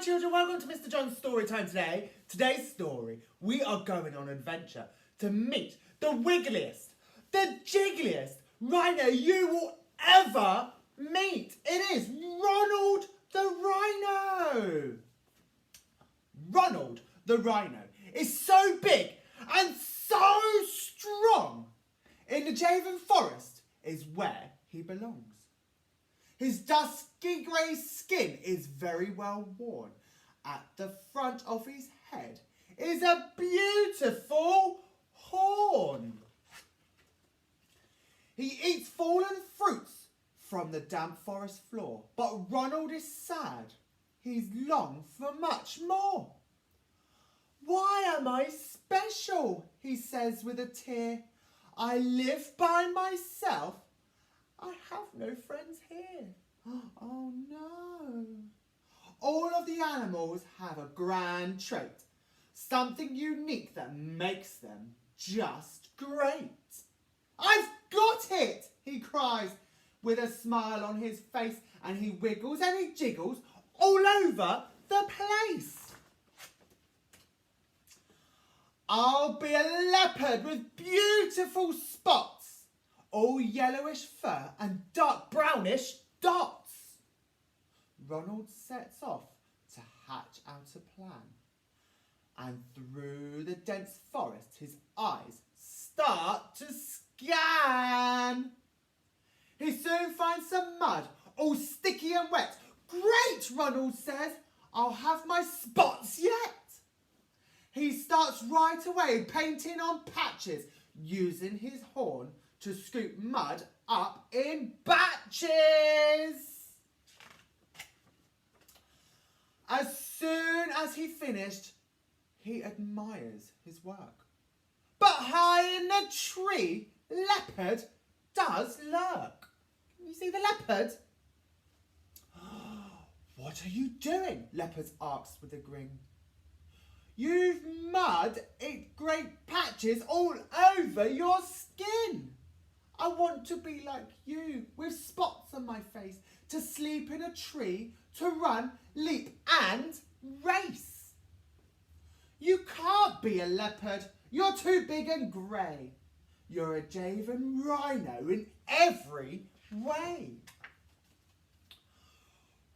children, welcome to Mr. John's story time today. Today's story, we are going on an adventure to meet the wiggliest, the jiggliest rhino you will ever meet. It is Ronald the Rhino. Ronald the Rhino is so big and so strong. In the Javan forest is where he belongs. His dusky grey skin is very well worn. At the front of his head is a beautiful horn. He eats fallen fruits from the damp forest floor, but Ronald is sad. He's longed for much more. Why am I special? He says with a tear. I live by myself. I have no friends here. Oh no. All of the animals have a grand trait. Something unique that makes them just great. I've got it, he cries with a smile on his face, and he wiggles and he jiggles all over the place. I'll be a leopard with beautiful spots, all yellowish fur and dark brownish dots. Ronald sets off to hatch out a plan, and through the dense forest his eyes start to scan. He soon finds some mud, all sticky and wet. Great, Ronald says, I'll have my spots yet. He starts right away painting on patches, using his horn to scoop mud up in batches. As soon as he finished, he admires his work. But high in the tree, Leopard does lurk. Can you see the leopard? What are you doing? Leopard asks with a grin. You've mud in great patches all over your skin. I want to be like you, with spots on my face, to sleep in a tree, to run, leap and race. You can't be a leopard. You're too big and grey. You're a Javan rhino in every way.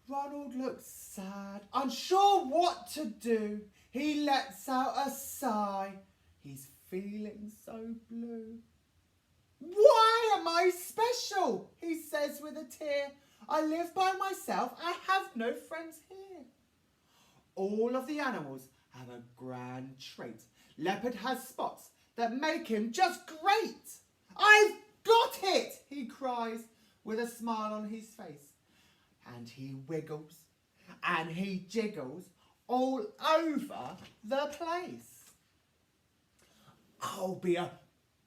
Ronald looks sad, unsure what to do. He lets out a sigh. He's feeling so blue. Why am I special? He says with a tear. I live by myself. I have no friends here. All of the animals have a grand trait. Leopard has spots that make him just great. I've got it, he cries with a smile on his face. And he wiggles and he jiggles all over the place. I'll be a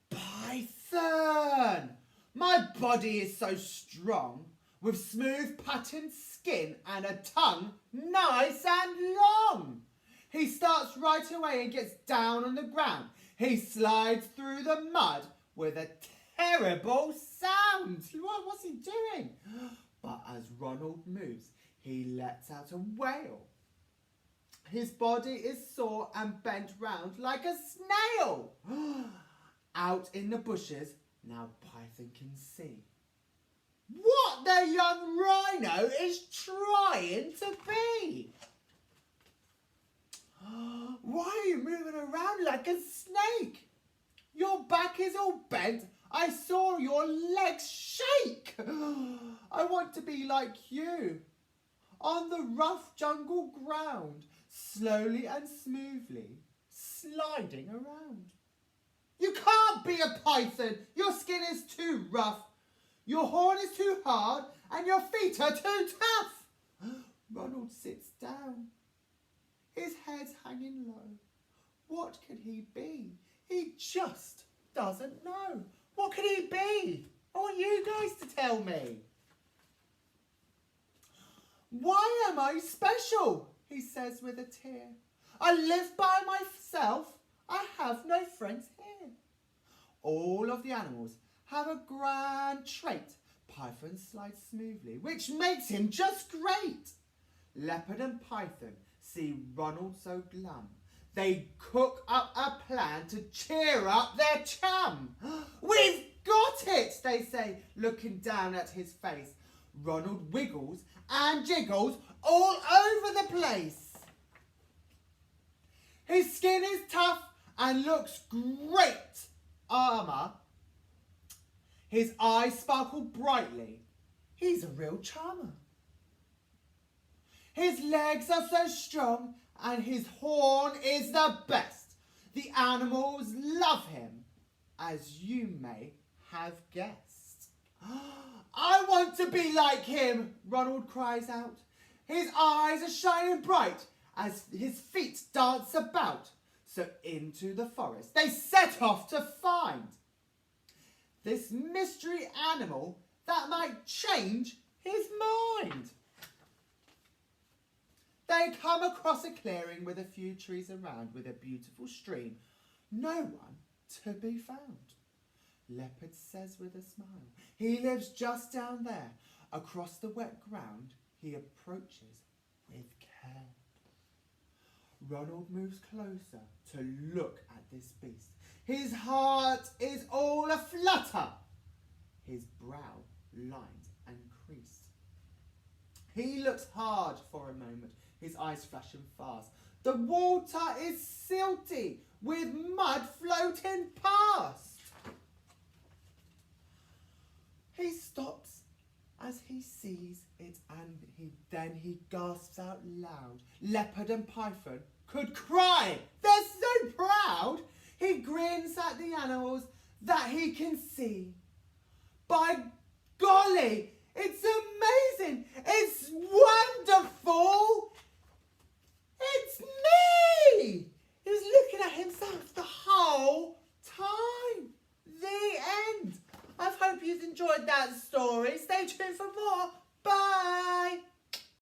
python. My body is so strong, with smooth patterned skin and a tongue nice and long. He starts right away and gets down on the ground. He slides through the mud with a terrible sound. What's he doing? But as Ronald moves, he lets out a wail. His body is sore and bent round like a snail. Out in the bushes, now Python can see what the young rhino is trying to be. Why are you moving around like a snake? Your back is all bent. I saw your legs shake. I want to be like you. On the rough jungle ground, slowly and smoothly, sliding around. You can't be a python. Your skin is too rough. Your horn is too hard and your feet are too tough. Ronald sits down. His head's hanging low. What could he be? He just doesn't know. What could he be? I want you guys to tell me. Why am I special? He says with a tear. I live by myself. I have no friends here. All of the animals have a grand trait. Python slides smoothly, which makes him just great. Leopard and Python see Ronald so glum. They cook up a plan to cheer up their chum. We've got it, they say, looking down at his face. Ronald wiggles and jiggles all over the place. His skin is tough and looks great armour. His eyes sparkle brightly. He's a real charmer. His legs are so strong and his horn is the best. The animals love him, as you may have guessed. I want to be like him, Ronald cries out. His eyes are shining bright as his feet dance about. So into the forest they set off to find this mystery animal that might change his mind. They come across a clearing with a few trees around, with a beautiful stream. No one to be found. Leopard says with a smile, he lives just down there. Across the wet ground he approaches with care. Ronald moves closer to look at this beast. His heart is all aflutter. His brow lined and creased. He looks hard for a moment, his eyes flashing fast. The water is silty with mud floating past. He stops as he sees it and then he gasps out loud. Leopard and Python could cry. They're so proud. He grins at the animals that he can see. By golly, it's amazing. It's wonderful. It's me. He was looking at himself the whole time. The end. I hope you've enjoyed that story. Stay tuned for more. Bye.